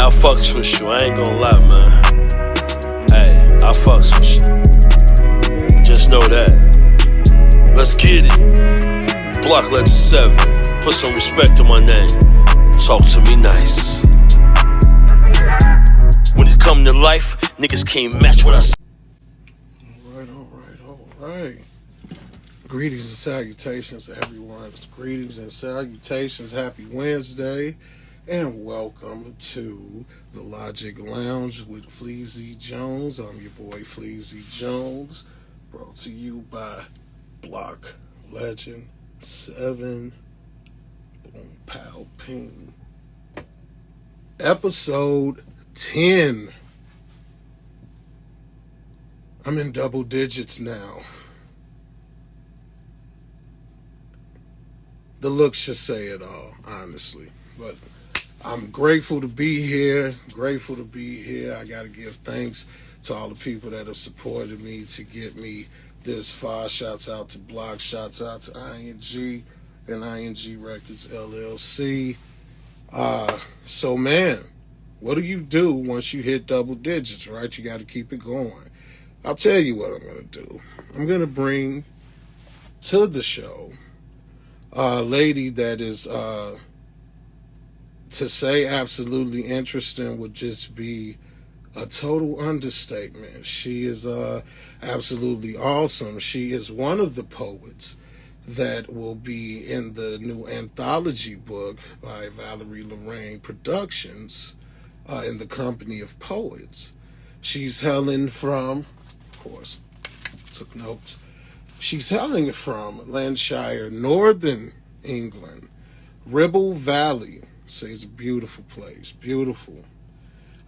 I fucks with you, I ain't gonna lie, man. Hey, I fucks with you. Just know that. Let's get it. Block Legend 7. Put some respect on my name. Talk to me nice. When it come to life, niggas can't match what I say. All right. Greetings and salutations, everyone. Greetings and salutations. Happy Wednesday. And welcome to the Logic Lounge with Fleezy Jones. I'm your boy Fleezy Jones. Brought to you by Block Legend 7. Boom, pow, ping. Episode 10. I'm in double digits now. The looks should say it all, honestly. But I'm grateful to be here. I got to give thanks to all the people that have supported me to get me this far. Shouts out to Block. Shouts out to ING and ING Records LLC. So, man, what do you do once you hit double digits, right? You got to keep it going. I'll tell you what I'm going to do. I'm going to bring to the show a lady that is, to say absolutely interesting would just be a total understatement. She is absolutely awesome. She is one of the poets that will be in the new anthology book by Valerie Lorraine Productions in the Company of Poets. She's hailing from, of course, took notes. She's hailing from Lancashire, northern England, Ribble Valley. So it's a beautiful place, beautiful.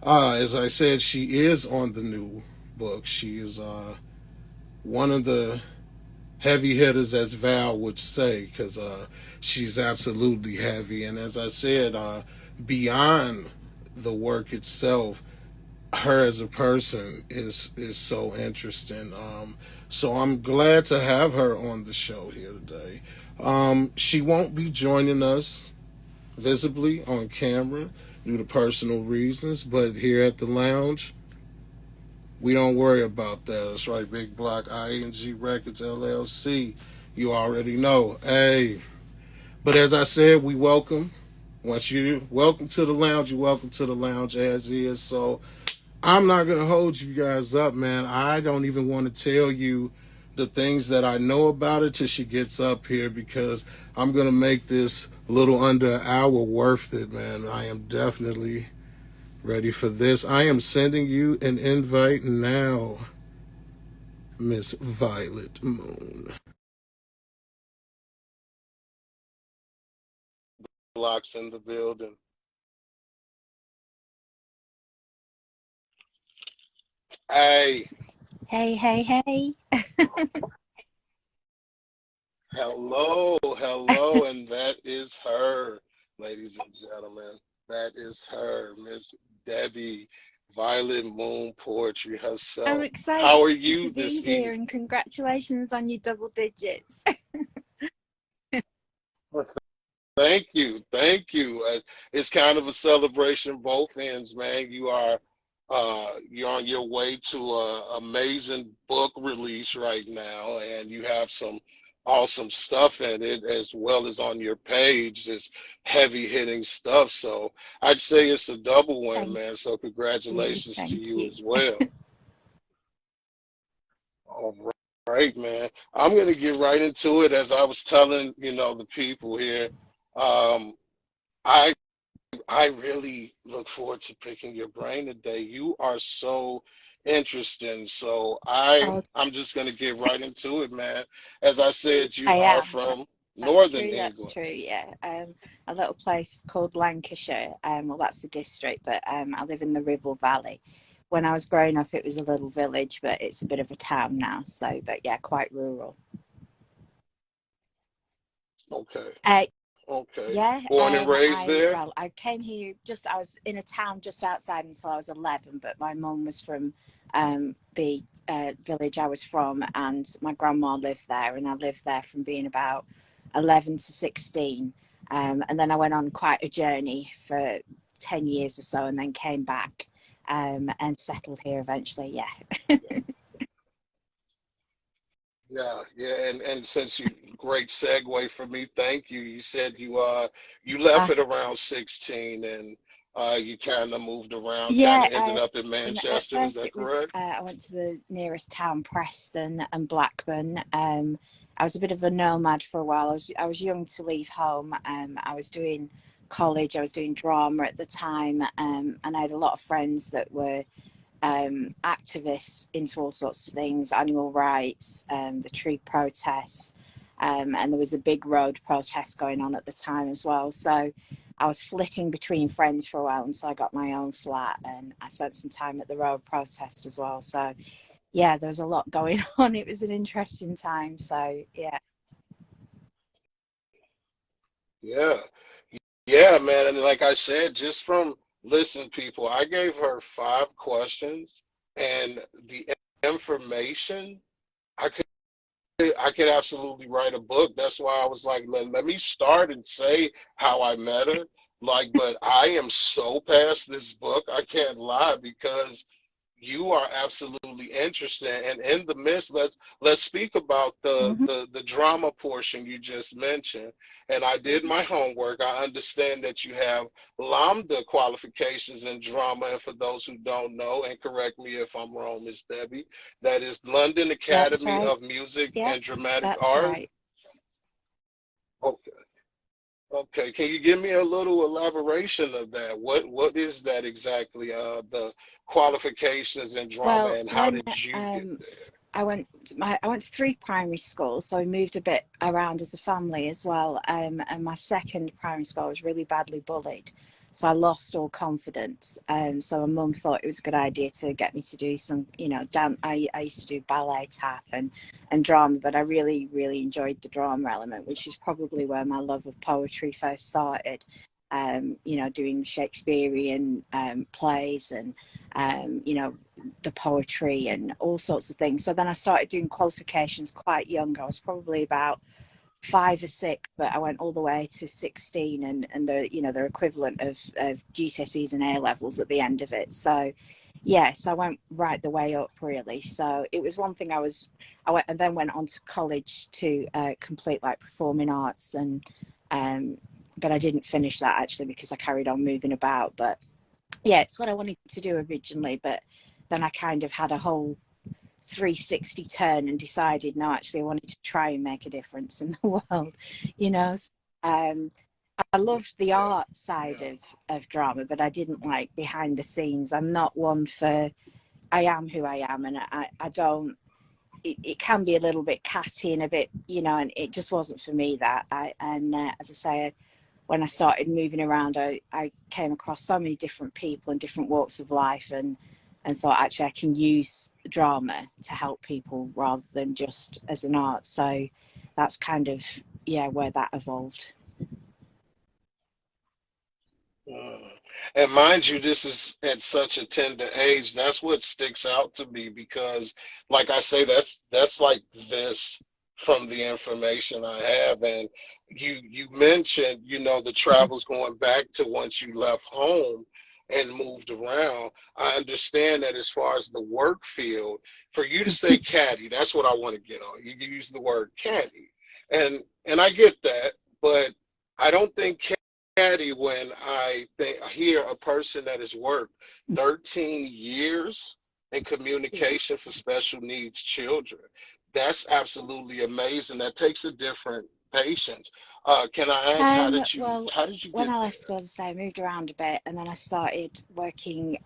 As I said, she is on the new book. She is one of the heavy hitters, as Val would say, because she's absolutely heavy. And as I said, beyond the work itself, her as a person is so interesting. So I'm glad to have her on the show here today. She won't be joining us visibly on camera due to personal reasons, but here at the lounge, we don't worry about that. That's right, Big Block, ING Records LLC. You already know. Hey, but as I said, we welcome. Once you welcome to the lounge, you're welcome to the lounge as is. So I'm not going to hold you guys up, man. I don't even want to tell you the things that I know about her till she gets up here, because I'm going to make this a little under an hour worth it, man. I am definitely ready for this. I am sending you an invite now, Miss Violet Moon. Blocks in the building. Hey. Hey. Hello, and that is her, ladies and gentlemen. That is her, Miss Debbie, Violet Moon Poetry I'm herself. excited How are to you be this here, evening? and congratulations on your double digits. Thank you. It's kind of a celebration both ends, man. You're on your way to a amazing book release right now, and you have some awesome stuff in it as well as on your page. This heavy hitting stuff. So I'd say it's a double win, Thank man. So you. congratulations to Thank you you. as well. All right, man. I'm gonna get right into it. As I was telling, the people here. Um, I I really look forward to picking your brain today. You are so interesting. So Oh, I'm just gonna get right into it, man. As I said, I you are am. from That's Northern true. That's England. true. Yeah. A little place called Lancashire. Well, that's a district, but I live in the Ribble Valley. When I was growing up, it was a little village, but it's a bit of a town now. So, but yeah, quite rural. Okay. Uh, Okay. Yeah, Born and raised there? I came here I was in a town just outside until I was 11, but my mum was from the village I was from, and my grandma lived there, and I lived there from being about 11 to 16. And then I went on quite a journey for 10 years or so, and then came back and settled here eventually. Yeah. Yeah, yeah, and since you great segue for me, thank you. You said you left uh, at around 16 and you kind of moved around, kind yeah. of ended up in At Manchester, is first, that it was correct? I went to the nearest town, Preston and Blackburn. I was a bit of a nomad for a while. I was young to leave home. I was doing college. I was doing drama at the time, and I had a lot of friends that were activists into all sorts of things, animal rights, the tree protests, and there was a big road protest going on at the time as well. So I was flitting between friends for a while until I got my own flat, and I spent some time at the road protest as well. So yeah, there was a lot going on. It was an interesting time. So yeah. Yeah. Yeah, man, and like I said, just from listen, people, I gave her 5 questions and the information. I could I could absolutely write a book. That's why I was like, let me start and say how I met her. Like, but I am so past this book, I can't lie because you are absolutely interesting. And in the midst, let's speak about Hmm. the drama portion you just mentioned. And I did my homework. I understand that you have LAMDA qualifications in drama. And for those who don't know, and correct me if I'm wrong, Miss Debbie, that is London That's Academy right. of Music Yeah, and Dramatic that's Art. right. Okay. Okay, can you give me a little elaboration of that? What is that exactly? The qualifications in drama Well, and how when did you get um, there? I went to three primary schools, so we moved a bit around as a family as well. And my second primary school, I was really badly bullied, so I lost all confidence. So my mum thought it was a good idea to get me to do some, dance. I used to do ballet, tap, and drama, but I really really enjoyed the drama element, which is probably where my love of poetry first started. Doing Shakespearean plays and the poetry and all sorts of things. So then I started doing qualifications quite young. I was probably about 5 or 6, but I went all the way to 16, and their equivalent of GCSEs and A levels at the end of it. So yes, I went right the way up really. So it was one thing I went and then went on to college to complete like performing arts and um, but I didn't finish that actually because I carried on moving about. But yeah, it's what I wanted to do originally, but then I kind of had a whole 360 turn and decided no, actually I wanted to try and make a difference in the world, you know. Um, I loved the Yeah, art side yeah. of drama, but I didn't like behind the scenes. I'm not one for, I am who I am, and I don't, it can be a little bit catty and a bit, and it just wasn't for me that. As I say, when I started moving around, I came across so many different people and different walks of life, and thought actually I can use drama to help people rather than just as an art. So that's kind of where that evolved. Mm. And mind you, this is at such a tender age. That's what sticks out to me because, like I say, that's like this from the information I have. And you mentioned, the travels going back to once you left home and moved around. I understand that as far as the work field, for you to say caddy, that's what I want to get on. You use the word caddy, and I get that, but I don't think caddy when I hear a person that has worked 13 years in Yeah. communication for special needs children. That's absolutely amazing. That takes a different patience. Can I ask Well, how did you when get I there? left school, as I say, I moved around a bit, and then I started working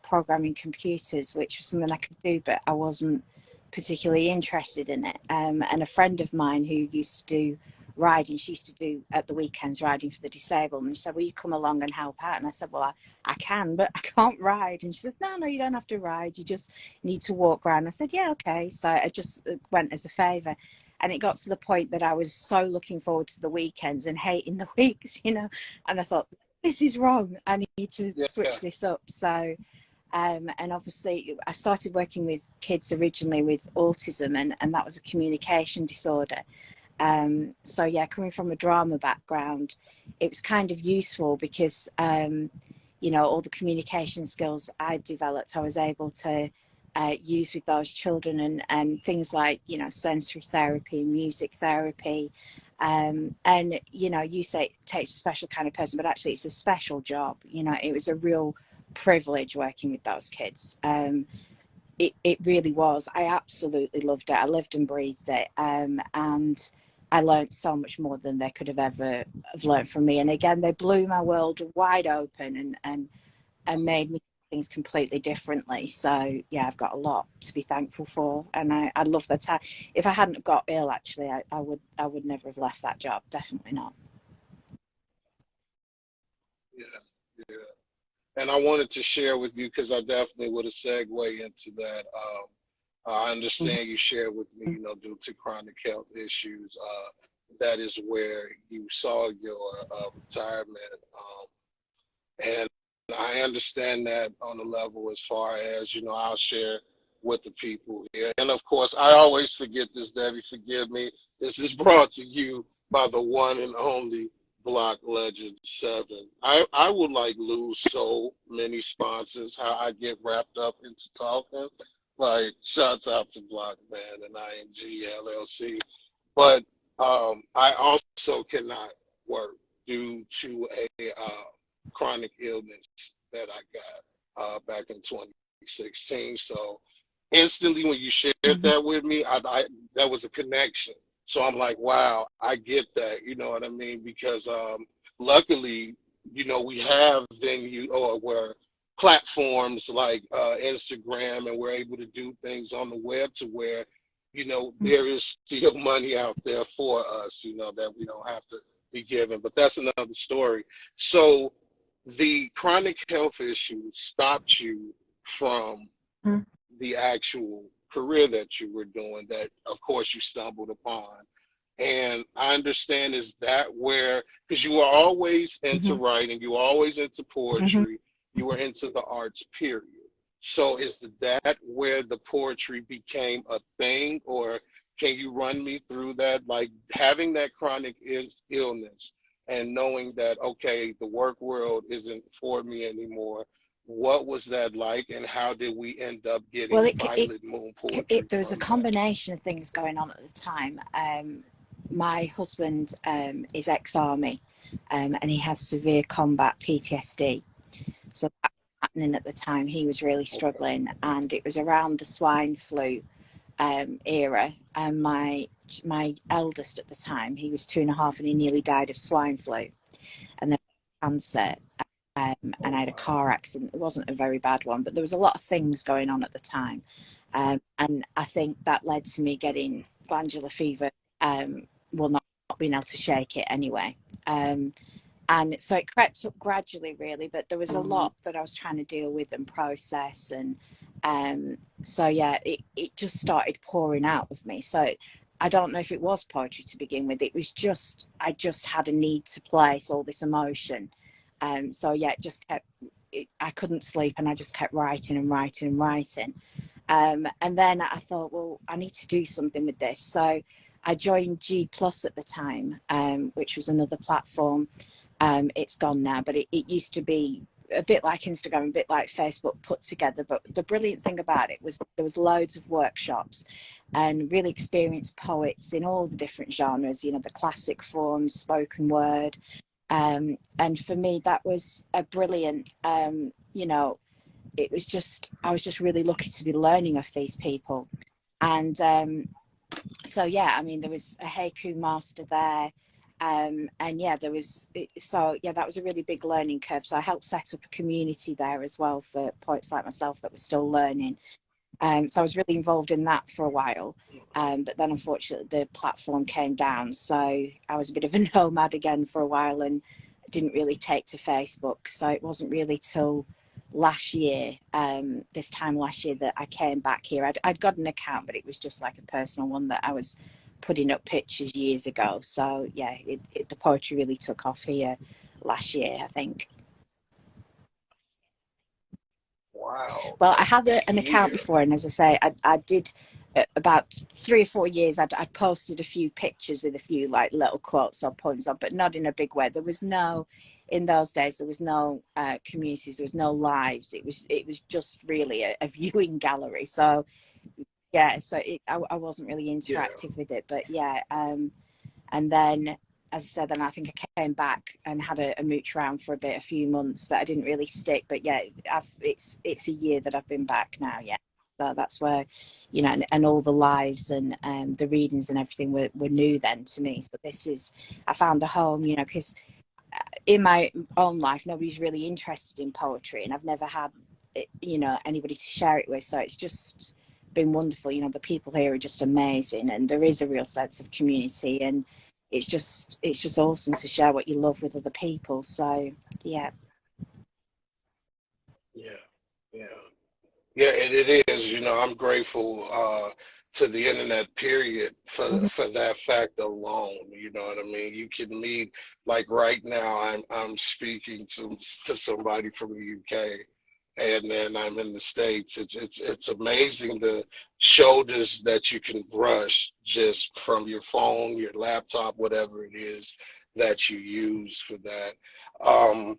programming computers, which was something I could do, but I wasn't particularly interested in it. And a friend of mine who used to do riding, she used to do at the weekends riding for the disabled, and she said, "Will you come along and help out?" And I said, "Well, I can, but I can't ride." And she says, "No, no, you don't have to ride. You just need to walk around." I said, "Yeah, okay." So I just went as a favour, and it got to the point that I was so looking forward to the weekends and hating the weeks, and I thought, this is wrong. I need to Yeah. switch this up. So, and obviously, I started working with kids originally with autism, and that was a communication disorder. So, yeah, coming from a drama background, it was kind of useful because you know, all the communication skills I developed, I was able to use with those children, and things like, you know, sensory therapy, music therapy. And, you know, you say it takes a special kind of person, but actually it's a special job. You know, it was a real privilege working with those kids. It really was. I absolutely loved it. I lived and breathed it. And I learned so much more than they could have ever have learned from me. And again, they blew my world wide open and made me see things completely differently. So yeah, I've got a lot to be thankful for. And I love the time. If I hadn't got ill, actually, I would never have left that job. Definitely not. Yeah, yeah. And I wanted to share with you because I definitely would have segued into that. I understand you shared with me, you know, due to chronic health issues, that is where you saw your retirement. And I understand that on a level as far as, you know, I'll share with the people here. And of course, I always forget this, Debbie, forgive me. This is brought to you by the one and only Block Legend 7. I would like lose so many sponsors, how I get wrapped up into talking. Like, shouts out to Block Man and IMG LLC. But I also cannot work due to a chronic illness that I got back in 2016. So instantly when you shared Mm-hmm. that with me, that was a connection. So I'm like, wow, I get that. You know what I mean? Because luckily, you know, we have venue or where platforms like Instagram, and we're able to do things on the web to where, you know, there is still money out there for us, you know, that we don't have to be given. But that's another story. So the chronic health issue stopped you from Mm-hmm. the actual career that you were doing, that of course you stumbled upon. And I understand, is that where, because you were always into Mm-hmm. writing, you were always into Mm-hmm. poetry, you were into the arts, period. So is that where the poetry became a thing, or can you run me through that? Like having that chronic illness and knowing that, okay, the work world isn't for me anymore. What was that like, and how did we end up Well, getting Violet Moon poetry there was a from that? combination of things going on at the time. My husband is ex-army, and he has severe combat PTSD. So that was happening at the time. He was really Okay. struggling, and it was around the swine flu era. And my eldest at the time, he was 2.5, and he nearly died of swine flu, and then cancer. And Oh, I had a wow. car accident. It wasn't a very bad one, but there was a lot of things going on at the time. And I think that led to me getting glandular fever, well, not being able to shake it anyway. And so it crept up gradually, really, but there was a lot that I was trying to deal with and process. And so, yeah, it just started pouring out of me. So I don't know if it was poetry to begin with. It was just, I just had a need to place all this emotion. So, yeah, it just kept, I couldn't sleep, and I just kept writing and writing and writing. And then I thought, well, I need to do something with this. So I joined G Plus at the time, which was another platform. It's gone now, but it used to be a bit like Instagram, a bit like Facebook put together. But the brilliant thing about it was there was loads of workshops and really experienced poets in all the different genres, you know, the classic forms, spoken word. And for me, that was a brilliant, you know, it was just, I was just really lucky to be learning of these people. And so, yeah, I mean, there was a haiku master there. And yeah, there was, so yeah, that was a really big learning curve. So I helped set up a community there as well for poets like myself that were still learning. So I was really involved in that for a while. But then unfortunately the platform came down. So I was a bit of a nomad again for a while and didn't really take to Facebook. So it wasn't really till last year, this time last year, that I came back here. I'd got an account, but it was just like a personal one that I was putting up pictures years ago. So yeah, the poetry really took off here last year, I think. Wow, Well, I that's had good to an account hear. before, and as I say, I did about 3 or 4 years, I'd posted a few pictures with a few like little quotes or poems on, but not in a big way. There was no, in those days, there was no communities, there was no lives. It was just really a viewing gallery. So yeah, so I wasn't really Yeah. interactive with it, but yeah. And then, as I said, then I think I came back and had a mooch around for a few months, but I didn't really stick. But yeah, it's a year that I've been back now. Yeah, so that's where, and all the lives and the readings and everything were new then to me. So I found a home, because in my own life, nobody's really interested in poetry, and I've never had, anybody to share it with. So it's just been wonderful. The people here are just amazing, and there is a real sense of community, and it's just awesome to share what you love with other people. So yeah. Yeah. Yeah. Yeah, and it is. I'm grateful to the internet period for Mhm. that fact alone. You know what I mean? You can meet, like right now, I'm speaking to somebody from the UK, and then I'm in the States. It's amazing the shoulders that you can brush just from your phone, your laptop, whatever it is that you use for that. Um,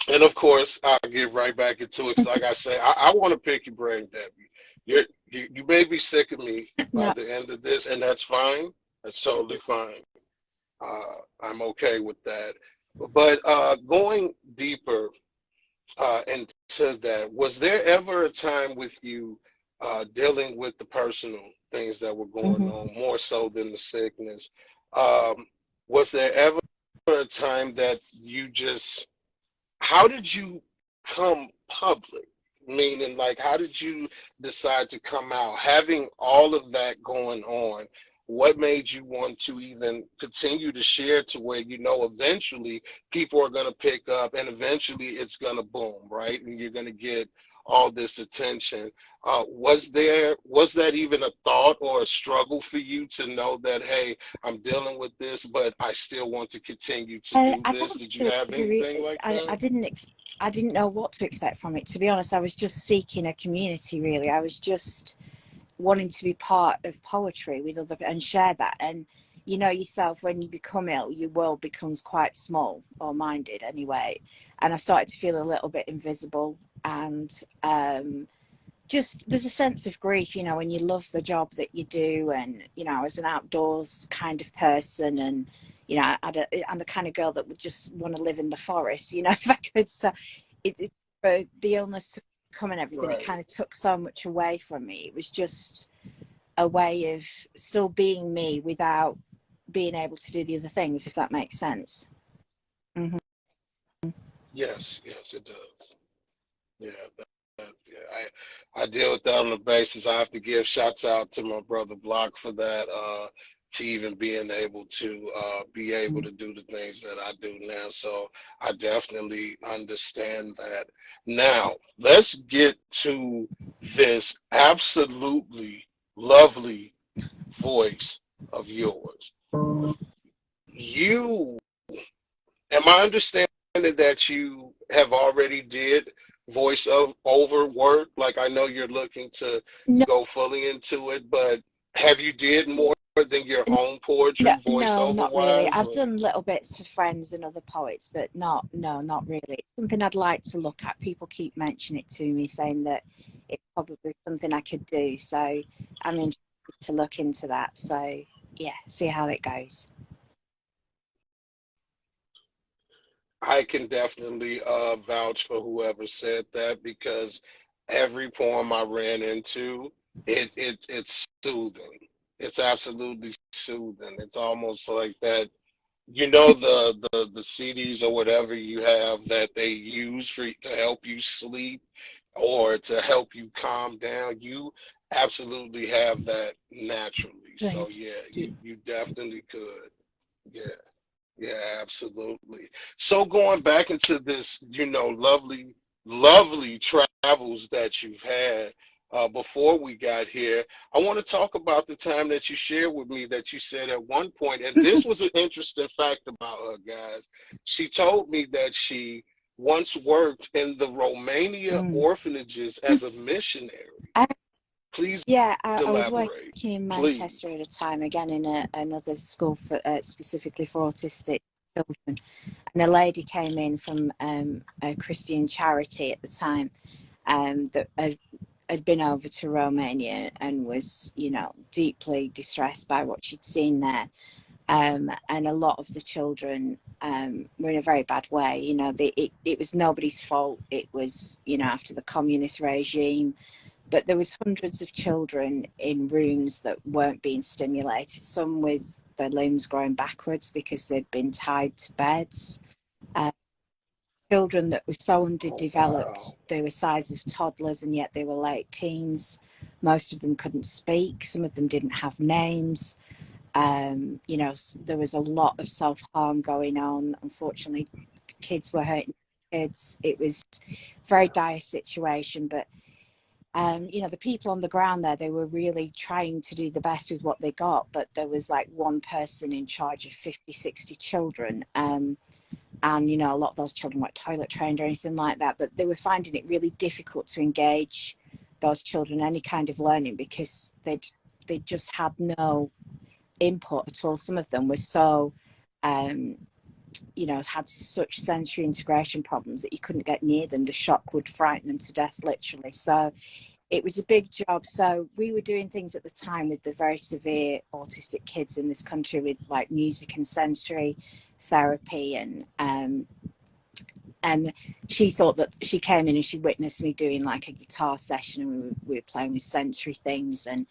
and of course, I'll get right back into it because, like I say, I want to pick your brain, Debbie. You may be sick of me by No. the end of this, and that's fine. That's totally fine. I'm okay with that. But going deeper into that, was there ever a time with you dealing with the personal things that were going Hmm. on more so than the sickness? Um, was there ever a time that you just how did you come public? Meaning, like, how did you decide to come out? Having all of that going on, what made you want to even continue to share to where eventually people are going to pick up and eventually it's going to boom, right? And you're going to get all this attention. Was that even a thought or a struggle for you to know that, hey, I'm dealing with this, but I still want to continue to do I this? don't Did you think have anything like I that? didn't know what to expect from it. To be honest, I was just seeking a community. Really, I was just wanting to be part of poetry with other and share that. And yourself, when you become ill, your world becomes quite small, or minded anyway. And I started to feel a little bit invisible, and just there's a sense of grief, when you love the job that you do. And I was an outdoors kind of person, and I'm the kind of girl that would just want to live in the forest, if I could. So for the illness to come and everything, it Right. kind of took so much away from me. It was just a way of still being me without being able to do the other things, if that makes sense. Hmm. Yes, yes, it does. Yeah, yeah. I deal with that on the basis. I have to give shouts out to my brother Block for that, to even being able to be able to do the things that I do now. So I definitely understand that. Now, let's get to this absolutely lovely voice of yours. You Am I understanding that you have already did voice of over work? Like I know you're looking to No, go fully into it, but have you did more than your own no, poetry no, voiceover not really. wise? I've Or done little bits for friends and other poets, but not really. It's something I'd like to look at. People keep mentioning it to me, saying that it's probably something I could do. So I'm interested to look into that. So yeah, see how it goes. I can definitely vouch for whoever said that because every poem I ran into, it's soothing. It's absolutely soothing. It's almost like that. The CDs or whatever you have that they use for to help you sleep or to help you calm down. You absolutely have that naturally. So Thank yeah, you. you definitely could. Yeah. Yeah, absolutely. So going back into this, lovely, lovely travels that you've had before we got here, I want to talk about the time that you shared with me that you said at one point, and this was an interesting fact about her, guys. She told me that she once worked in the Romania Mm. orphanages as a missionary. Please Yeah, I was elaborate. working in Please. Manchester at a time, again in another school for specifically for autistic children. And a lady came in from a Christian charity at the time, that had been over to Romania and was, deeply distressed by what she'd seen there. And a lot of the children were in a very bad way. It was nobody's fault. It was, after the communist regime, but there was hundreds of children in rooms that weren't being stimulated, some with their limbs growing backwards because they'd been tied to beds. Uh, Children that were so Oh, wow. underdeveloped, they were sizes of toddlers and yet they were late teens. Most of them couldn't speak, some of them didn't have names. There was a lot of self-harm going on. Unfortunately, kids were hurting kids. It was a very dire situation, but the people on the ground there, they were really trying to do the best with what they got, but there was like one person in charge of 50, 60 children. And, a lot of those children weren't toilet trained or anything like that, but they were finding it really difficult to engage those children in any kind of learning because they just had no input at all. Some of them were so, had such sensory integration problems that you couldn't get near them. The shock would frighten them to death, literally. So it was a big job. So we were doing things at the time with the very severe autistic kids in this country with like music and sensory therapy, and she thought that she came in and she witnessed me doing like a guitar session, and we were playing with sensory things, and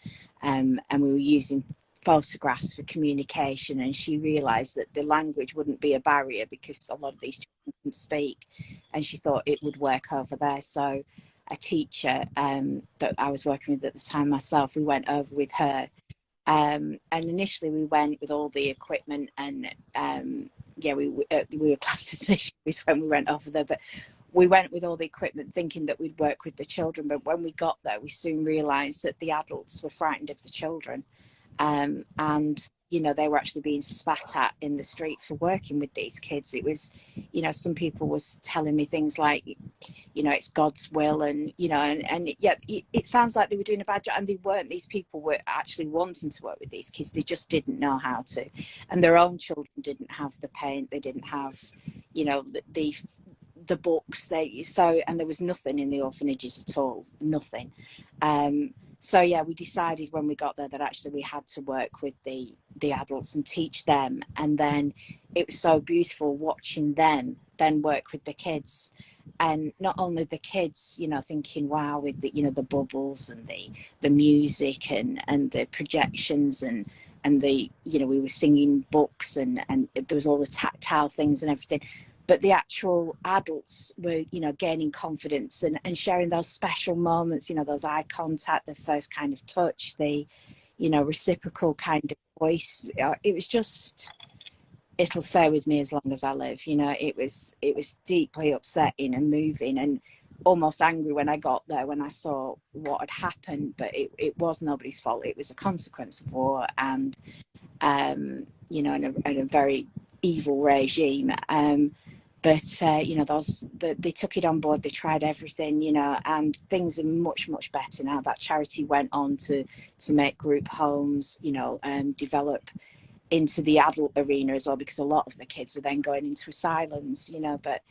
we were using photographs for communication, and she realized that the language wouldn't be a barrier because a lot of these children couldn't speak, and she thought it would work over there. So a teacher that I was working with at the time myself, we went over with her, and initially we went with all the equipment, and we were classed as missionaries when we went over there, but we went with all the equipment thinking that we'd work with the children. But when we got there, we soon realized that the adults were frightened of the children, and they were actually being spat at in the street for working with these kids. It was, some people was telling me things like, it's God's will, and yet it sounds like they were doing a bad job, and they weren't. These people were actually wanting to work with these kids, they just didn't know how to, and their own children didn't have the paint, they didn't have, the books, and there was nothing in the orphanages at all, nothing. So yeah, we decided when we got there that actually we had to work with the adults and teach them, and then it was so beautiful watching them then work with the kids. And not only the kids, thinking wow, with the bubbles and the music and the projections, and we were singing books, and there was all the tactile things and everything, but the actual adults were gaining confidence and sharing those special moments, those eye contact, the first kind of touch, the reciprocal kind of voice. It was just, it'll stay with me as long as I live. It was deeply upsetting and moving and almost angry when I got there, when I saw what had happened, but it was nobody's fault. It was a consequence of war, and in a very evil regime. They took it on board. They tried everything, and things are much, much better now. That charity went on to make group homes, develop into the adult arena as well, because a lot of the kids were then going into asylums, but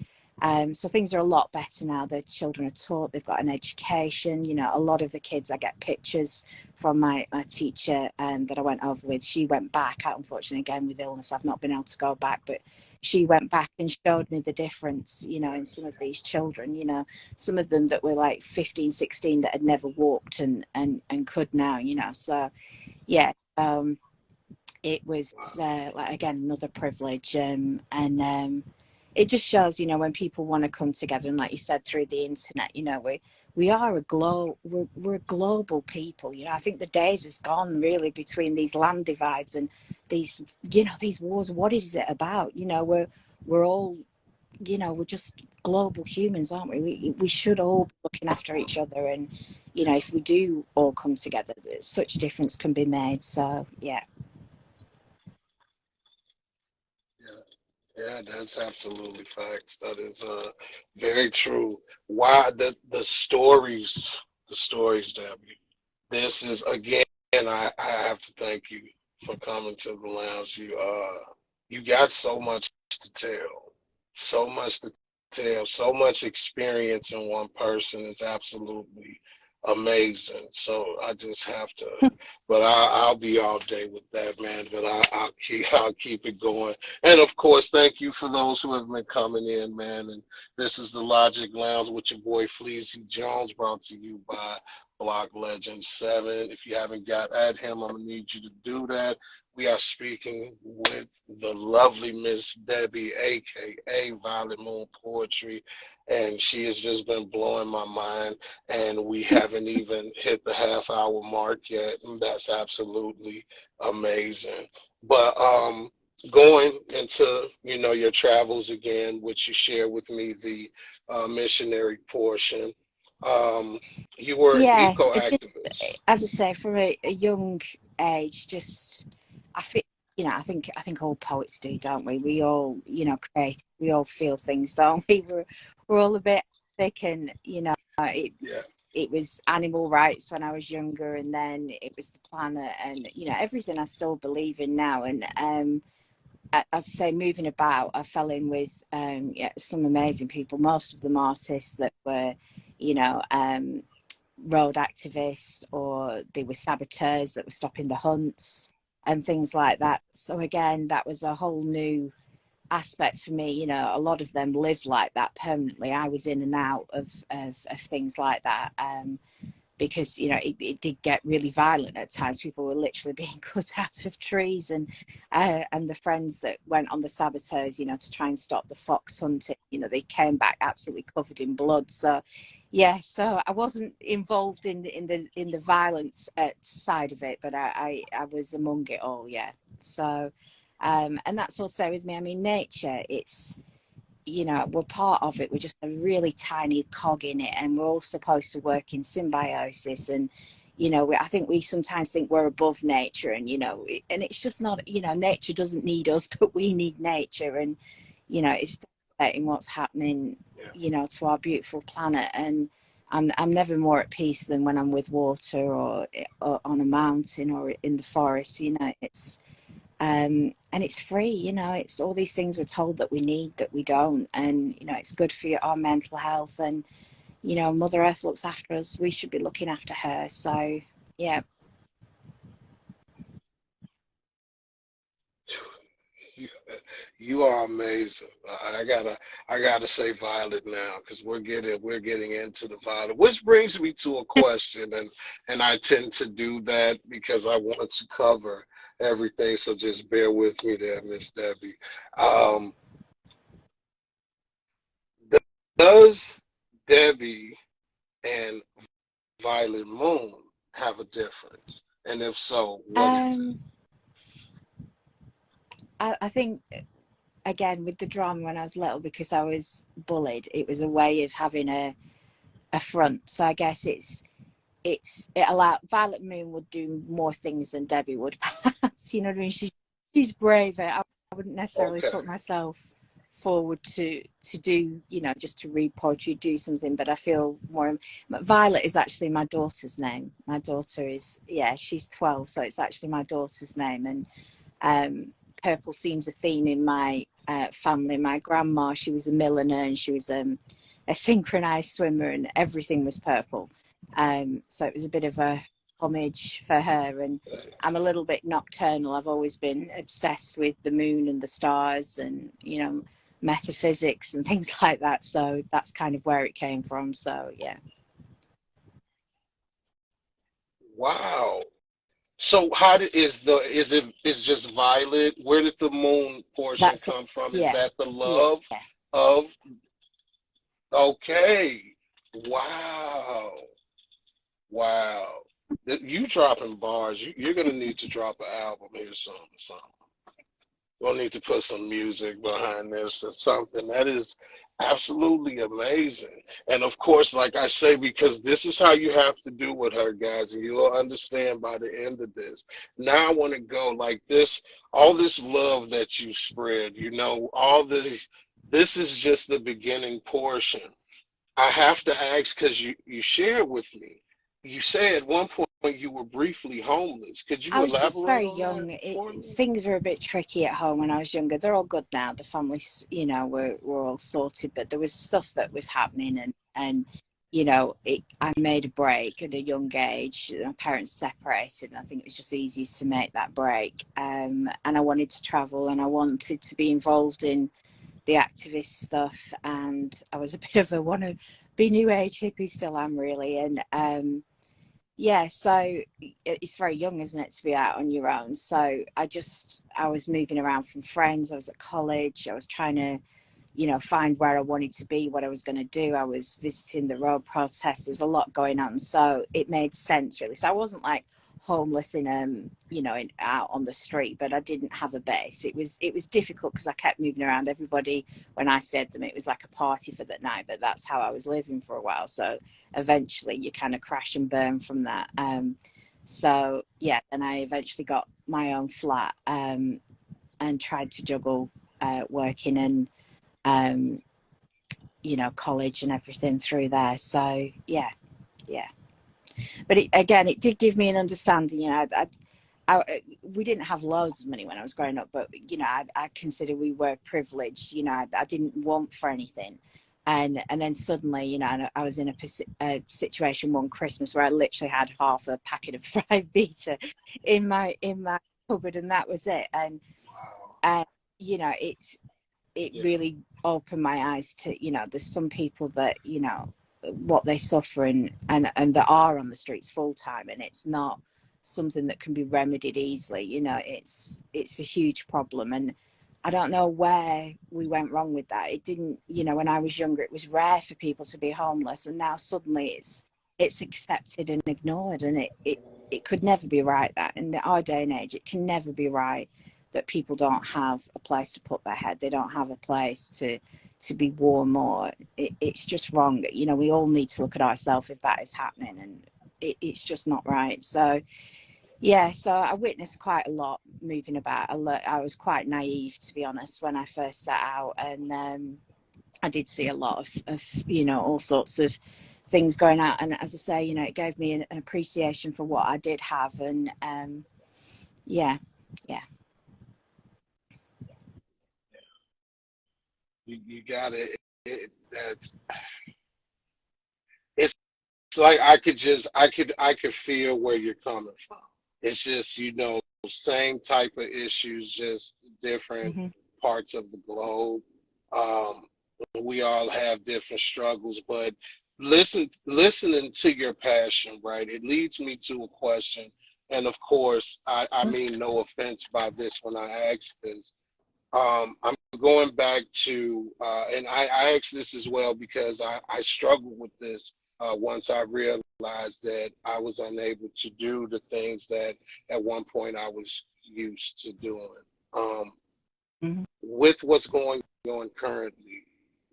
so things are a lot better now. The children are taught, they've got an education. A lot of the kids, I get pictures from my teacher that I went over with. She went back, unfortunately, again with illness, I've not been able to go back, but she went back and showed me the difference, in some of these children, some of them that were like 15, 16 that had never walked and could now, so yeah. It was again another privilege, and it just shows, when people want to come together, and like you said, through the internet, we are we're a global people. I think the days is gone really between these land divides and these these wars. What is it about? We're all, we're just global humans, aren't we? We should all be looking after each other, and if we do all come together, such a difference can be made. So yeah. Yeah, that's absolutely facts. That is very true. Why the stories, Debbie. this is again, I have to thank you for coming to the lounge. You got so much to tell, so much to tell, so much experience in one person is absolutely amazing. So I just have to, but I'll be all day with that, man. But I'll keep it going. And of course, thank you for those who have been coming in, man. And this is the Logic Lounge with your boy Fleezy Jones, brought to you by Block Legend 7. If you haven't got at him, I'm gonna need you to do that. We are speaking with the lovely Miss Debbie, aka Violet Moon Poetry, and she has just been blowing my mind. And we haven't even hit the half-hour mark yet, and that's absolutely amazing. But going into your travels again, which you share with me the missionary portion. Um, you were an Yeah, eco it just, activist. as I say, from a young age, just I feel, I think all poets do, don't we? We all, create. We all feel things, don't we? We're all a bit thick, and it Yeah. it was animal rights when I was younger, and then it was the planet, and everything I still believe in now. And as I say, moving about, I fell in with some amazing people. Most of them artists that were, you know. Road activists, or they were saboteurs that were stopping the hunts and things like that. So again, that was a whole new aspect for me. A lot of them live like that permanently. I was in and out of things like that, because it did get really violent at times. People were literally being cut out of trees, and the friends that went on the saboteurs, to try and stop the fox hunting, they came back absolutely covered in blood. So yeah, so I wasn't involved in the violence side of it, but I was among it all. Yeah. So and that's also with me. I mean, nature, it's, we're part of it. We're just a really tiny cog in it, and we're all supposed to work in symbiosis. And I think we sometimes think we're above nature, and and it's just not. Nature doesn't need us, but we need nature. And it's devastating what's happening, Yeah. to our beautiful planet. And I'm never more at peace than when I'm with water, or on a mountain, or in the forest. And it's free. It's all these things we're told that we need that we don't. And it's good for our mental health. And Mother Earth looks after us, we should be looking after her. So yeah. You, you are amazing. I gotta say Violet now, because we're getting into the Violet, which brings me to a question, and I tend to do that because I want to cover everything. So just bear with me there, Miss Debbie. Um, does Debbie and Violet Moon have a difference? And if so, what is it? um I think, again, with the drama, when I was little, because I was bullied, it was a way of having a front. So I guess it allowed Violet Moon would do more things than Debbie would, perhaps. You know what I mean? She's braver. I wouldn't necessarily Okay. put myself forward to do, just to read poetry, do something. But I feel more. Violet is actually my daughter's name. My daughter is, yeah, she's 12, so it's actually my daughter's name. And purple seems a theme in my family. My grandma, she was a milliner, and she was a synchronized swimmer, and everything was purple. So it was a bit of a homage for her. And I'm a little bit nocturnal. I've always been obsessed with the moon and the stars, and metaphysics and things like that. So that's kind of where it came from. So yeah. Wow. So how did is just Violet? Where did the moon portion That's come from? Is yeah. that the Yeah. love of? Okay. Wow. Wow. You dropping bars. You're gonna need to drop an album here soon or something. We'll need to put some music behind this or something. That is absolutely amazing. And of course, like I say, because this is how you have to do with her, guys, and you'll understand by the end of this. Now I want to go like this, all this love that you spread, this is just the beginning portion. I have to ask, because you shared with me. You say at one point when you were briefly homeless. Could I you was just elaborate very on that young. for me? Things were a bit tricky at home when I was younger. They're all good now. The families, were all sorted, but there was stuff that was happening, and I made a break at a young age. My parents separated, and I think it was just easy to make that break. And I wanted to travel, and I wanted to be involved in the activist stuff, and I was a bit of a wanna be new age hippie, still am really, and yeah, so it's very young, isn't it, to be out on your own. So I was moving around from friends. I was at college. I was trying to, find where I wanted to be, what I was going to do. I was visiting the road protests. There was a lot going on. So it made sense, really. So I wasn't like homeless out on the street, but I didn't have a base. It was difficult because I kept moving around. Everybody, when I stayed with them, it was like a party for that night, but that's how I was living for a while. So eventually you kind of crash and burn from that. So yeah, then I eventually got my own flat, and tried to juggle working and college and everything through there. So yeah. But it did give me an understanding. We didn't have loads of money when I was growing up, but I consider we were privileged. I didn't want for anything, and then suddenly, I was in a situation one Christmas where I literally had half a packet of fried beta in my cupboard, and that was it. And it really opened my eyes to, there's some people that, what they suffer and that are on the streets full time, and it's not something that can be remedied easily. It's a huge problem, and I don't know where we went wrong with that. It didn't, when I was younger, it was rare for people to be homeless, and now suddenly it's accepted and ignored, and it could never be right. That in our day and age, it can never be right that people don't have a place to put their head. They don't have a place to be warm, or it's just wrong. We all need to look at ourselves if that is happening, and it's just not right. So yeah, so I witnessed quite a lot moving about. I was quite naive, to be honest, when I first set out, and I did see a lot of all sorts of things going out. And as I say, it gave me an appreciation for what I did have, and yeah. You got it. That's it's like I could feel where you're coming from. It's just, same type of issues, just different Mm-hmm. parts of the globe. Um, we all have different struggles, but listening to your passion, right? It leads me to a question. And of course, I mean no offense by this when I ask this. I'm going back to, and I ask this as well because I struggled with this once I realized that I was unable to do the things that at one point I was used to doing. Um, Mm-hmm. with what's going on currently,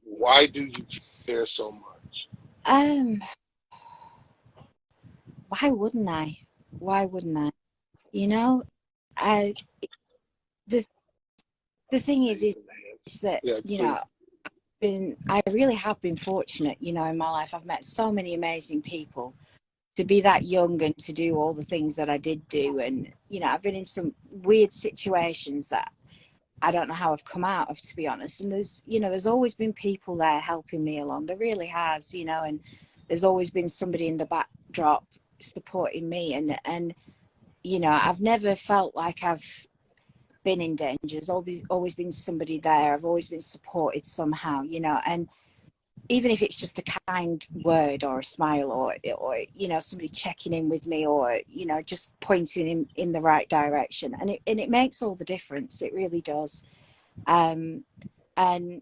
why do you care so much? um why wouldn't I? you know I the the thing is that, Yeah, please. I really have been fortunate, in my life. I've met so many amazing people. To be that young and to do all the things that I did do, and I've been in some weird situations that I don't know how I've come out of, to be honest. And there's always been people there helping me along. There really has, and there's always been somebody in the backdrop supporting me, and I've never felt like I've been in danger. There's always been somebody there. I've always been supported somehow, and even if it's just a kind word or a smile, or somebody checking in with me, or just pointing in the right direction, and it makes all the difference. It really does. um and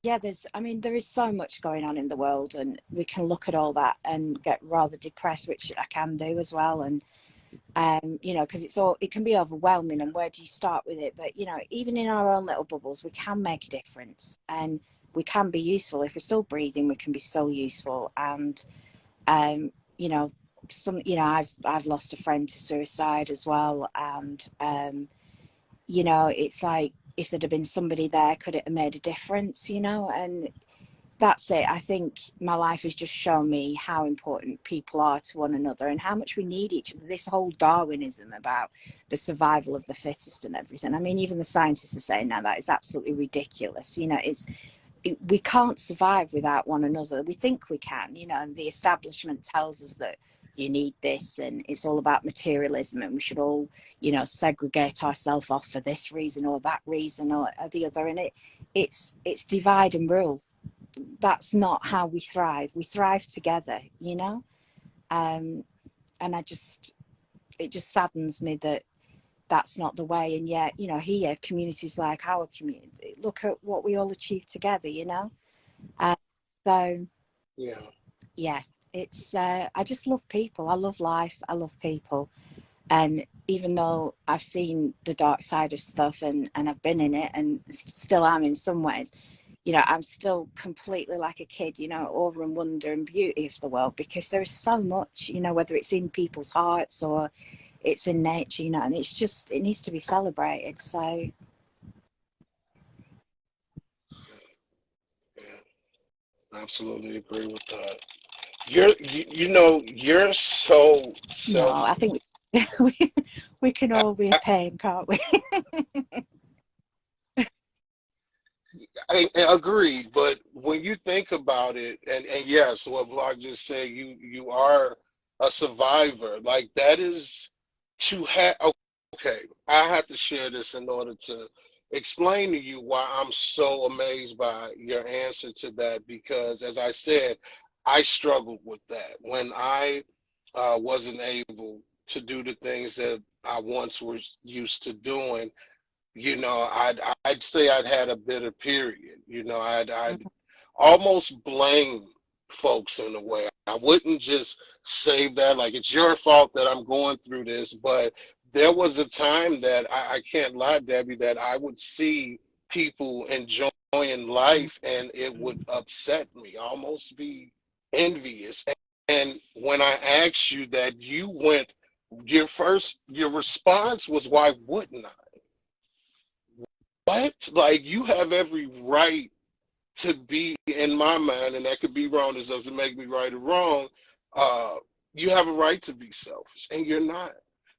yeah, there is so much going on in the world, and we can look at all that and get rather depressed, which I can do as well. And because it can be overwhelming, and where do you start with it? But even in our own little bubbles, we can make a difference, and we can be useful. If we're still breathing, we can be so useful. And um you know I've lost a friend to suicide as well, and it's like, if there'd have been somebody there, could it have made a difference? And that's it. I think my life has just shown me how important people are to one another and how much we need each other. This whole Darwinism about the survival of the fittest and everything. I mean, even the scientists are saying now that is absolutely ridiculous. You know, we can't survive without one another. We think we can, you know, and the establishment tells us that you need this and it's all about materialism and we should all, you know, segregate ourselves off for this reason or that reason or the other. And it's divide and rule. That's not how we thrive. We thrive together, you know. And it just saddens me that that's not the way. And yet, you know, here communities like our community, look at what we all achieve together, you know. So yeah, it's I just love people. I love life. I love people. And even though I've seen the dark side of stuff and I've been in it and still am in some ways, you know, I'm still completely like a kid, you know, over in wonder and beauty of the world, because there is so much, you know, whether it's in people's hearts or it's in nature, you know, and it's just, it needs to be celebrated. So Yeah, absolutely agree with that. You know, you're so no, self. I think we can all be a pain, can't we? I agree, but when you think about it, and yes, what Block just said, you are a survivor. Like that is to have. Okay, I have to share this in order to explain to you why I'm so amazed by your answer to that. Because as I said, I struggled with that when I wasn't able to do the things that I once was used to doing. You know, I'd say I'd had a bitter period. You know, I'd almost blame folks in a way. I wouldn't just say that like it's your fault that I'm going through this, but there was a time that I can't lie, Debbie, that I would see people enjoying life and it would upset me, almost be envious. And when I asked you that, you went, your response was, why wouldn't I? What? Like you have every right to be, in my mind, and that could be wrong. This doesn't make me right or wrong. Uh, you have a right to be selfish, and you're not.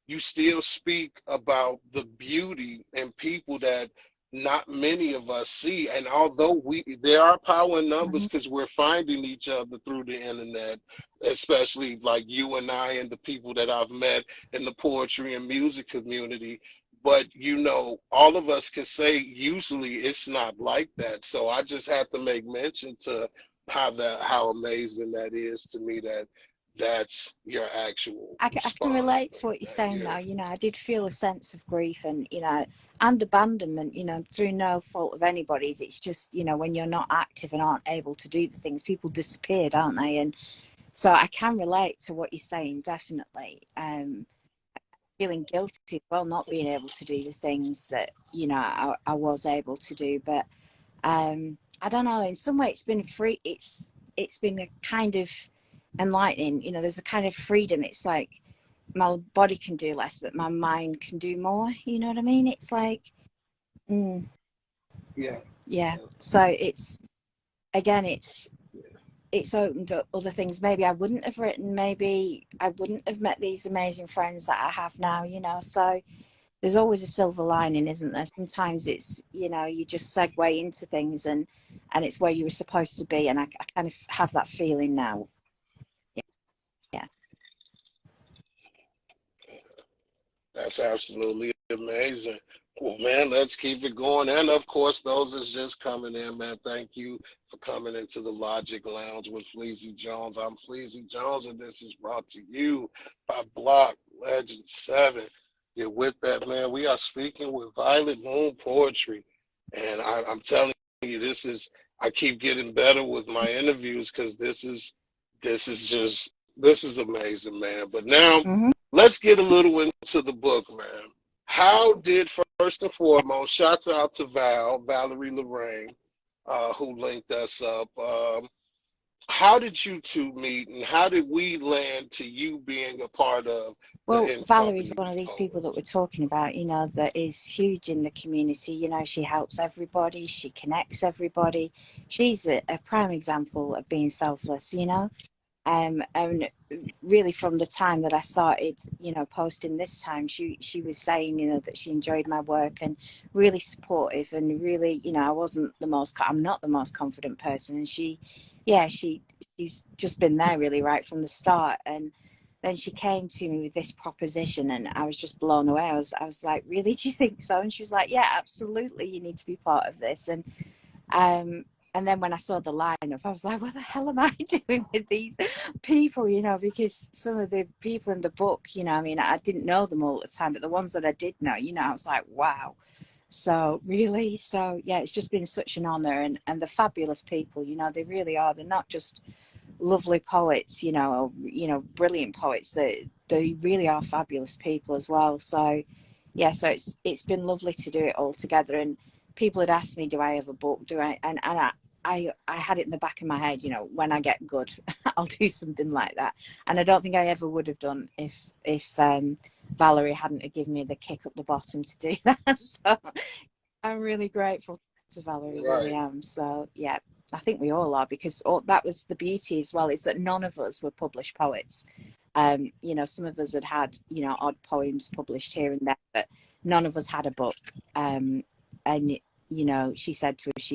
You still speak about the beauty in people that not many of us see. And although there are power in numbers because we're finding each other through the internet, especially like you and I and the people that I've met in the poetry and music community. But you know, all of us can say usually it's not like that. So I just have to make mention to how amazing that is to me that that's your actual I can response. relate to what you're That saying you now. You know, I did feel a sense of grief and, you know, and abandonment, you know, through no fault of anybody's. It's just, you know, when you're not active and aren't able to do the things, people disappeared, aren't they? And so I can relate to what you're saying, definitely. Feeling guilty as well, not being able to do the things that, you know, I was able to do. But I don't know, in some way it's been free. It's been a kind of enlightening, you know, there's a kind of freedom. It's like my body can do less but my mind can do more, you know what I mean? It's like yeah. yeah, so it's again it's opened up other things maybe I wouldn't have written, maybe I wouldn't have met these amazing friends that I have now, you know. So there's always a silver lining, isn't there? Sometimes it's, you know, you just segue into things and it's where you were supposed to be, and I kind of have that feeling now. Yeah. That's absolutely amazing. Well, man, let's keep it going. And of course, those that's just coming in, man, thank you for coming into the Logic Lounge with Fleezy Jones. I'm Fleezy Jones, and this is brought to you by Block Legend 7. Yeah, with that, man, we are speaking with Violet Moon Poetry. And I'm telling you, I keep getting better with my interviews because this is amazing, man. But now, Mm-hmm. let's get a little into the book, man. How did, first and foremost, shouts out to Valerie Lorraine, who linked us up. how did you two meet, and how did we land to you being a part of the Well, In Valerie's one Company's of these people that we're Poets? talking about, you know, that is huge in the community. You know, she helps everybody, she connects everybody. She's a prime example of being selfless, you know. And really from the time that I started, you know, posting this time, she was saying, you know, that she enjoyed my work and really supportive and really, you know, I'm not the most confident person, and yeah, she's just been there really right from the start. And then she came to me with this proposition, and I was just blown away. I was like, really, do you think so? And she was like, yeah, absolutely, you need to be part of this. Um, and then when I saw the lineup, I was like, what the hell am I doing with these people, you know, because some of the people in the book, you know, I mean, I didn't know them all at the time, but the ones that I did know, you know, I was like, wow. So really, so yeah, it's just been such an honor, and the fabulous people, you know, they really are. They're not just lovely poets, you know, brilliant poets. They really are fabulous people as well. So yeah, so it's been lovely to do it all together. And people had asked me, do I have a book? Do I? And I had it in the back of my head, you know, when I get good, I'll do something like that. And I don't think I ever would have done if Valerie hadn't have given me the kick up the bottom to do that. So I'm really grateful to Valerie, really Right. am. So yeah, I think we all are, because that was the beauty as well, is that none of us were published poets. You know, some of us had, you know, odd poems published here and there, but none of us had a book. And you know, she said to us,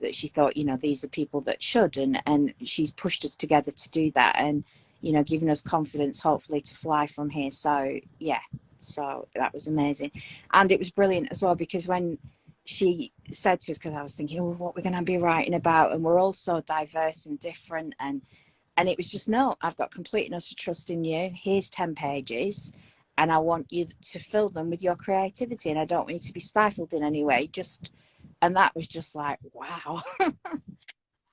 that she thought, you know, these are people that should, and she's pushed us together to do that, and you know, giving us confidence, hopefully, to fly from here. So yeah, so that was amazing. And it was brilliant as well, because when she said to us, because I was thinking, oh, what we're going to be writing about, and we're all so diverse and different, and it was just, no, I've got complete and utter trust in you. Here's 10 pages, and I want you to fill them with your creativity, and I don't want you to be stifled in any way. And that was just like, wow.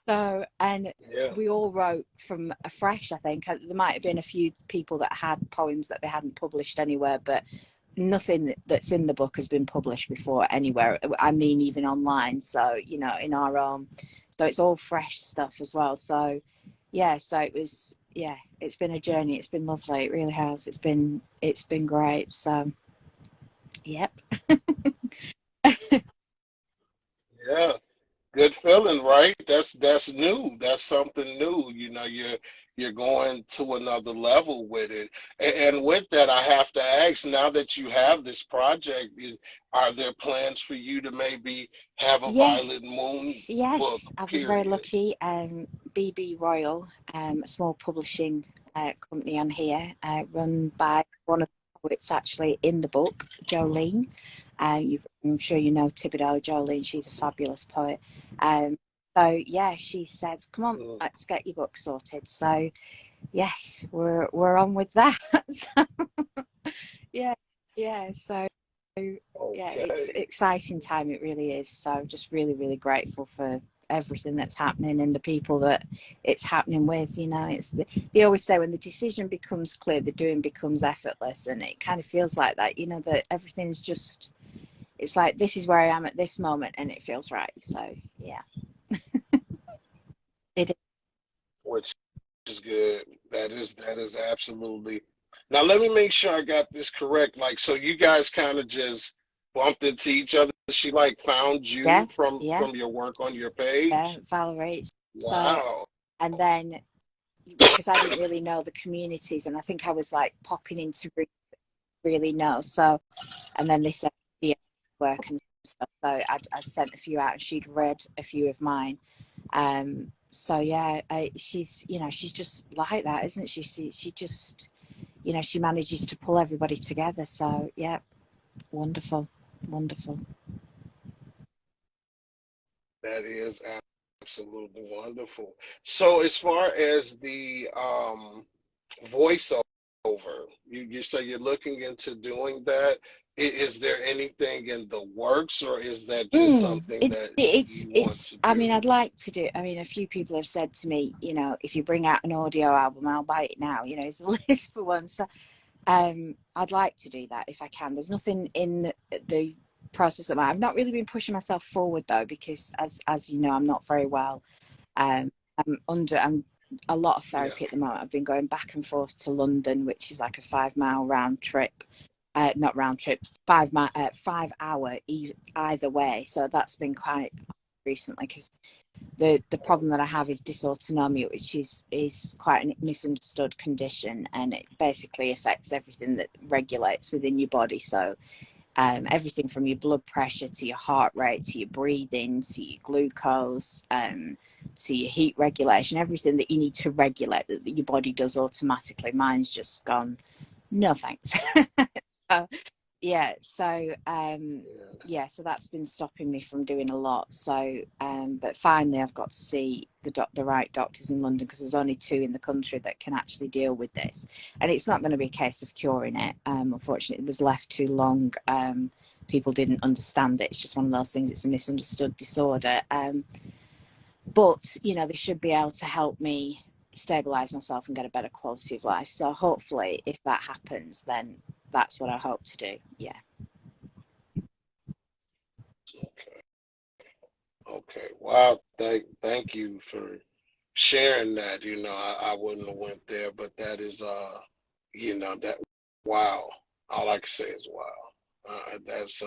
So, and Yeah. we all wrote from afresh, I think. There might have been a few people that had poems that they hadn't published anywhere, but nothing that's in the book has been published before anywhere. I mean, even online. So, you know, in our own. So it's all fresh stuff as well. So, yeah, so it was, yeah, it's been a journey. It's been lovely. It really has. It's been great. So, yep. Yeah. Good feeling, right? That's new. That's something new. You know, you're going to another level with it. And with that, I have to ask, now that you have this project, are there plans for you to maybe have a Yes. Violet Moon book, Yes, I've been very period? lucky. BB Royal, a small publishing company on here, run by one of the poets actually in the book, Jolene. I'm sure you know Thibodeau, Jolene. She's a fabulous poet. Um, so yeah, she said, "Come on, Mm. let's get your book sorted." So yes, we're on with that. Yeah, yeah. So yeah, it's Okay. exciting time. It really is. So I'm just really, really grateful for everything that's happening and the people that it's happening with. You know, they always say when the decision becomes clear, the doing becomes effortless, and it kind of feels like that. You know, that everything's just. It's like this is where I am at this moment, and it feels right. So yeah, it is. Which is good. That is absolutely. Now let me make sure I got this correct. Like, so you guys kind of just bumped into each other. She like found Yeah, you from yeah, your work on your yeah. page. Valerie. So Wow. and then because I didn't really know the communities, and I think I was like popping into really know. So, and then they said the work and stuff. So I'd sent a few out, and she'd read a few of mine. So yeah, she's, you know, she's just like that, isn't she? She just, you know, she manages to pull everybody together. So yeah, wonderful, wonderful. That is absolutely wonderful. So as far as the voiceover, you say you're looking into doing that. Is there anything in the works, or is that just something that you want It's. to I mean, do? I'd like to do. I mean, a few people have said to me, you know, if you bring out an audio album, I'll buy it now. You know, it's a list for one. So, I'd like to do that if I can. There's nothing in the process I've not really been pushing myself forward though, because as you know, I'm not very well. Um, I'm a lot of Yeah. therapy at the moment. I've been going back and forth to London, which is like a 5 mile round trip. Not round trip, 5 hour either way. So that's been quite recently, because the problem that I have is dysautonomia, which is quite a misunderstood condition, and it basically affects everything that regulates within your body. So everything from your blood pressure to your heart rate to your breathing to your glucose to your heat regulation, everything that you need to regulate that your body does automatically. Mine's just gone, no thanks. So, yeah, so so that's been stopping me from doing a lot. So but finally I've got to see the right doctors in London, because there's only 2 in the country that can actually deal with this, and it's not going to be a case of curing it. Unfortunately, it was left too long. People didn't understand it. It's just one of those things. It's a misunderstood disorder, but you know, they should be able to help me stabilize myself and get a better quality of life. So hopefully if that happens, then that's what I hope to do. Yeah. Okay. Okay. Wow. Thank you for sharing that. You know, I wouldn't have went there, but that is you know, that wow. All I can say is wow. That's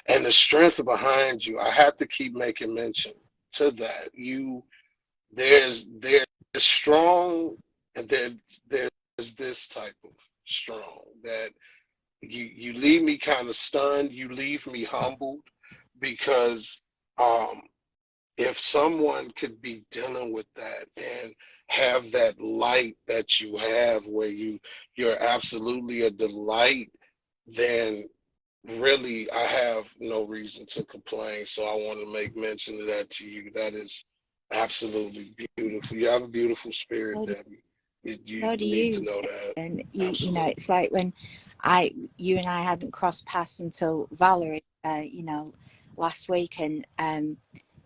and the strength behind you. I have to keep making mention to that. There's strong, and there's this type of strong that you leave me kind of stunned. You leave me humbled because um, if someone could be dealing with that and have that light that you have, where you're absolutely a delight, then really I have no reason to complain. So I want to make mention of that to you. That is absolutely beautiful. You have a beautiful spirit, So do, Debbie. You so do need to you. know that. And you know, Absolutely. it's like when you and I hadn't crossed paths until Valerie, you know, last week, and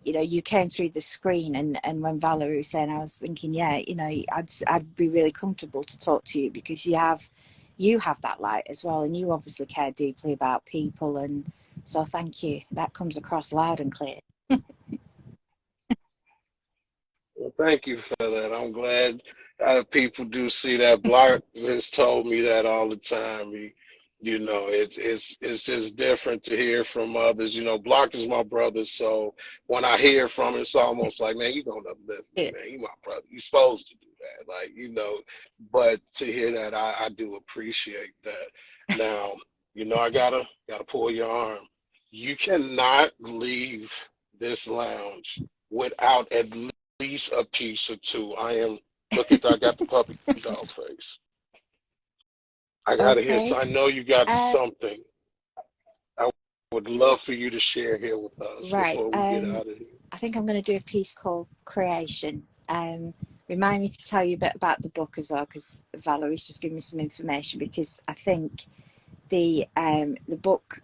you know, you came through the screen, and when Valerie was saying, I was thinking, yeah, you know, I'd be really comfortable to talk to you, because you have that light as well, and you obviously care deeply about people, and so thank you. That comes across loud and clear. Well, thank you for that. I'm glad people do see that. Block has told me that all the time. You know, it's just different to hear from others. You know, Block is my brother, so when I hear from him, it's almost like, man, you gonna uplift me, Yeah. man. You my brother. You supposed to do that, like you know. But to hear that, I do appreciate that. Now, you know, I gotta pull your arm. You cannot leave this lounge without at least a piece or two. Look at that, I got the puppy dog face. I gotta hear, so Okay. I know you got Uh, something I would love for you to share here with us right. before we get out of here. I think I'm going to do a piece called Creation. Remind me to tell you a bit about the book as well, because Valerie's just given me some information. Because I think the book,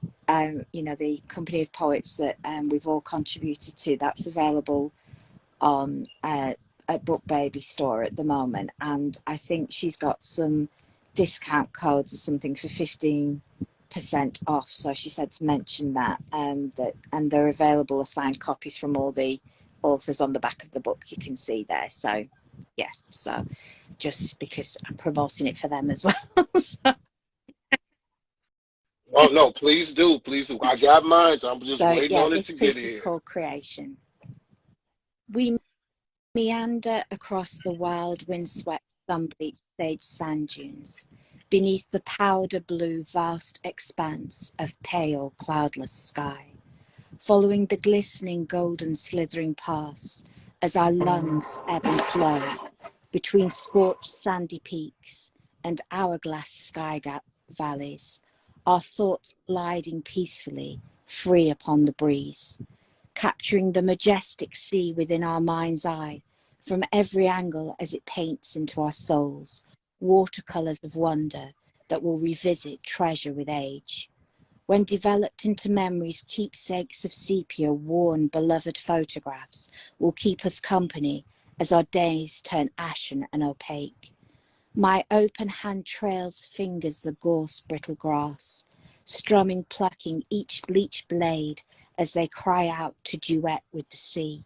you know, the Company of Poets that we've all contributed to, that's available on at Book Baby store at the moment, and I think she's got some discount codes or something for 15% off. So she said to mention that, and they're available as signed copies from all the authors on the back of the book. You can see there. So yeah, so just because I'm promoting it for them as well. Oh no, please do, please do. I got mine, so I'm just So waiting yeah, on it this to get piece is here. called Creation. We meander across the wild windswept sun-bleached sage sand dunes, beneath the powder blue vast expanse of pale cloudless sky, following the glistening golden slithering pass as our lungs ebb and flow between scorched sandy peaks and hourglass sky valleys, our thoughts gliding peacefully, free upon the breeze, capturing the majestic sea within our mind's eye from every angle as it paints into our souls watercolors of wonder that will revisit treasure with age. When developed into memories, keepsakes of sepia, worn, beloved photographs will keep us company as our days turn ashen and opaque. My open hand trails fingers the gorse brittle grass, strumming, plucking each bleached blade as they cry out to duet with the sea.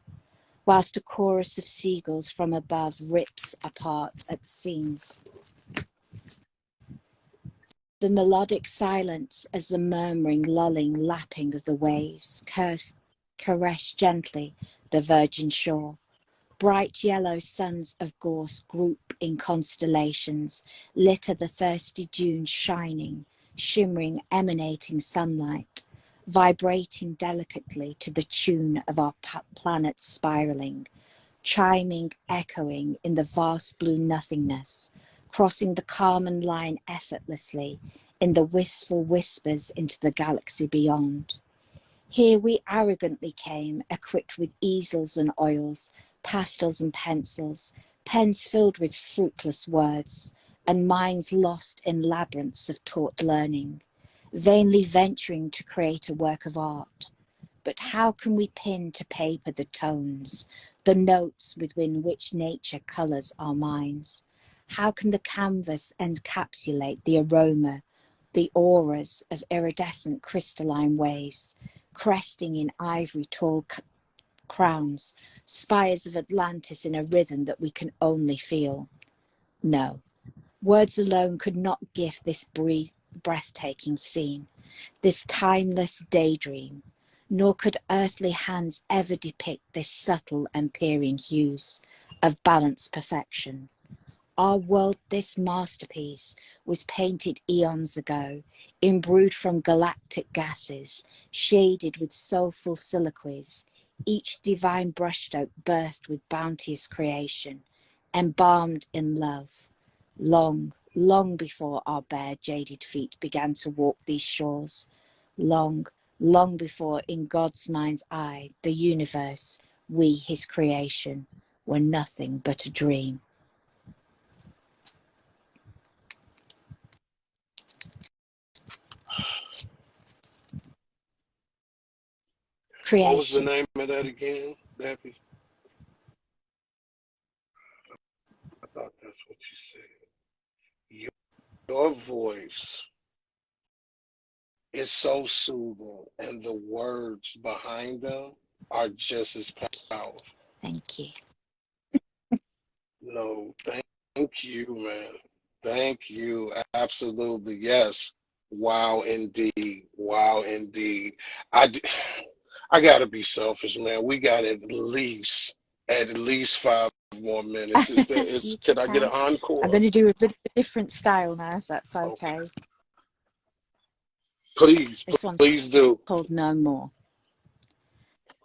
whilst a chorus of seagulls from above rips apart at the seams. The melodic silence as the murmuring, lulling lapping of the waves caress gently the virgin shore. Bright yellow suns of gorse group in constellations, litter the thirsty dunes shining, shimmering, emanating sunlight, vibrating delicately to the tune of our planet's spiraling, chiming, echoing in the vast blue nothingness, crossing the Kármán line effortlessly in the wistful whispers into the galaxy beyond. Here we arrogantly came, equipped with easels and oils, pastels and pencils, pens filled with fruitless words, and minds lost in labyrinths of taught learning, vainly venturing to create a work of art. But how can we pin to paper the tones, the notes within which nature colours our minds? How can the canvas encapsulate the aroma, the auras of iridescent crystalline waves, cresting in ivory tall crowns, spires of Atlantis in a rhythm that we can only feel? No, words alone could not gift this breathtaking scene, this timeless daydream, nor could earthly hands ever depict this subtle Empyrean hues of balanced perfection. Our world, this masterpiece, was painted eons ago, imbrued from galactic gases, shaded with soulful soliloquies, each divine brushstroke birthed with bounteous creation, embalmed in love. Long, long before our bare, jaded feet began to walk these shores, long, long before in God's mind's eye, the universe, we, his creation, were nothing but a dream. What was the Creation. name of that again, Debbie? I thought that's what you said. Your voice is so soothing, and the words behind them are just as powerful. Thank you. No, thank you, man. Thank you. Absolutely. Yes. Wow, indeed. Wow, indeed. I, d- I gotta be selfish, man. We got at least 5 more minutes. You Can I get an can. I'm encore? going to do a bit of a different style now, if that's Okay. okay. Please, This one's please do. called No More.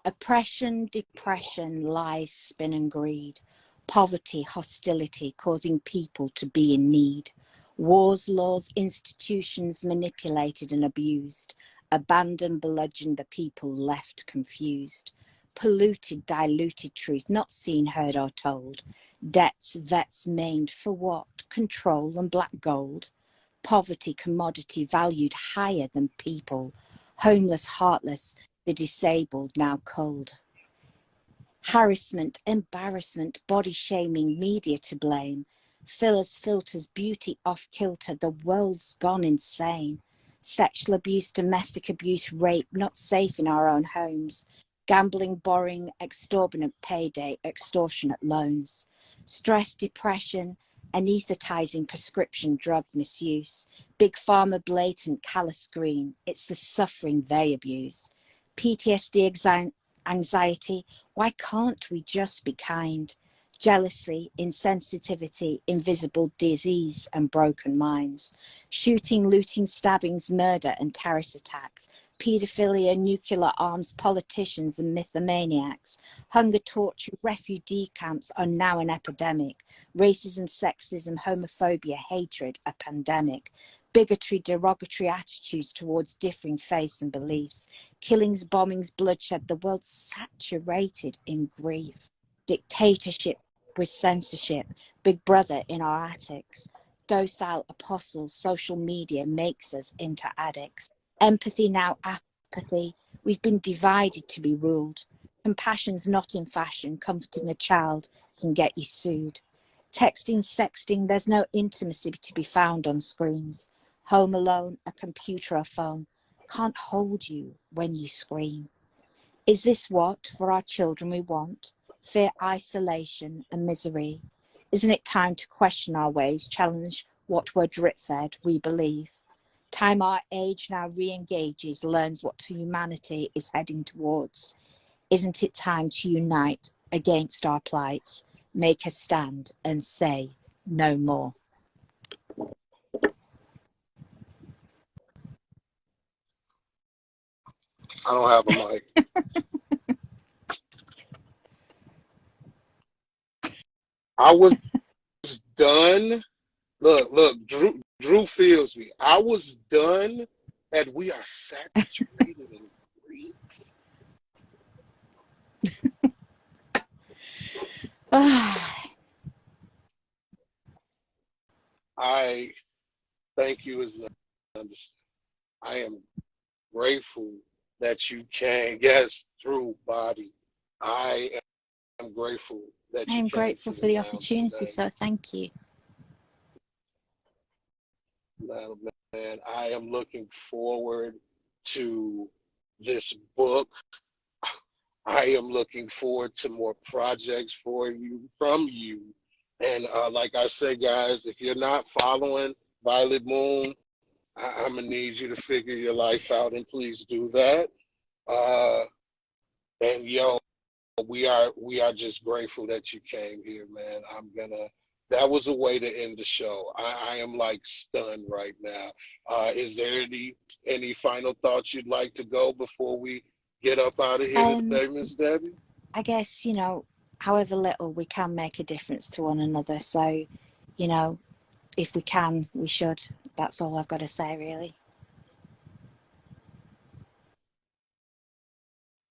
Oppression, depression, lies, spin and greed. Poverty, hostility, causing people to be in need. Wars, laws, institutions manipulated and abused. Abandoned, bludgeoned, the people left confused. Polluted, diluted truth, not seen, heard or told. Debts, vets, maimed, for what? Control and black gold. Poverty, commodity, valued higher than people. Homeless, heartless, the disabled, now cold. Harassment, embarrassment, body shaming, media to blame. Fillers, filters, beauty off kilter, the world's gone insane. Sexual abuse, domestic abuse, rape, not safe in our own homes. Gambling, borrowing, exorbitant payday, extortionate loans. Stress, depression, anaesthetizing prescription drug misuse. Big pharma, blatant, callous green. It's the suffering they abuse. PTSD, anxiety. Why can't we just be kind? Jealousy, insensitivity, invisible disease and broken minds. Shooting, looting, stabbings, murder and terrorist attacks. Paedophilia, nuclear arms, politicians and mythomaniacs. Hunger, torture, refugee camps are now an epidemic. Racism, sexism, homophobia, hatred, a pandemic. Bigotry, derogatory attitudes towards differing faiths and beliefs. Killings, bombings, bloodshed, the world saturated in grief. Dictatorship with censorship, Big Brother in our attics. Docile apostles, social media makes us into addicts. Empathy, now apathy. We've been divided to be ruled. Compassion's not in fashion. Comforting a child can get you sued. Texting, sexting, there's no intimacy to be found on screens. Home alone, a computer or phone can't hold you when you scream. Is this what, for our children, we want? fear isolation and misery. Isn't it time to question our ways, challenge what we're drip-fed we believe? Time our age now re-engages, learns what humanity is heading towards. Isn't it time to unite against our plights, make a stand and say no more? I don't have a mic. I was done. Look, Drew feels me. I was done, and we are saturated in grief. I thank you as an understanding. I am grateful that you came. Yes, through body. I am grateful I that you am came grateful to the for the lounge opportunity, today. so thank you. Man, I am looking forward to this book. I am looking forward to more projects for you from you. And like I said, guys, if you're not following Violet Moon, I'm gonna need you to figure your life out, and please do that. Uh, and yo, we are just grateful that you came here, man. That was a way to end the show. I am like stunned right now. Is there any final thoughts you'd like to go before we get up out of here Um, today, Miss Debbie? I guess, however little we can make a difference to one another. So, you know, if we can, we should. That's all I've got to say, really.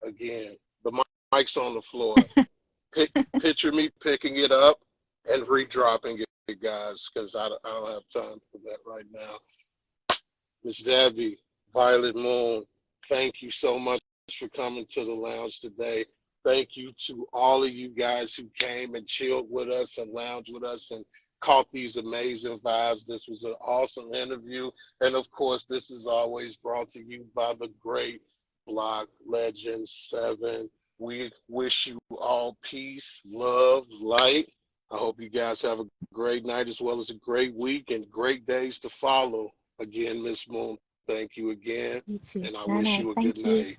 Again, the mic's on the floor. Picture me picking it up and redropping it, guys, because I don't have time for that right now. Miss Debbie, Violet Moon, thank you so much for coming to the lounge today. Thank you to all of you guys who came and chilled with us and lounged with us and caught these amazing vibes. This was an awesome interview. And of course, this is always brought to you by the great Block Legend 7. We wish you all peace, love, light. I hope you guys have a great night as well as a great week and great days to follow. Again, Miss Moon, thank you again, You too. and I No, wish no, you a good thank you. night.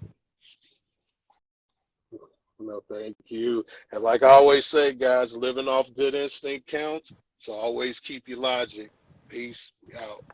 No, thank you. And like I always say, guys, living off good instinct counts. So always keep your logic. Peace. We out.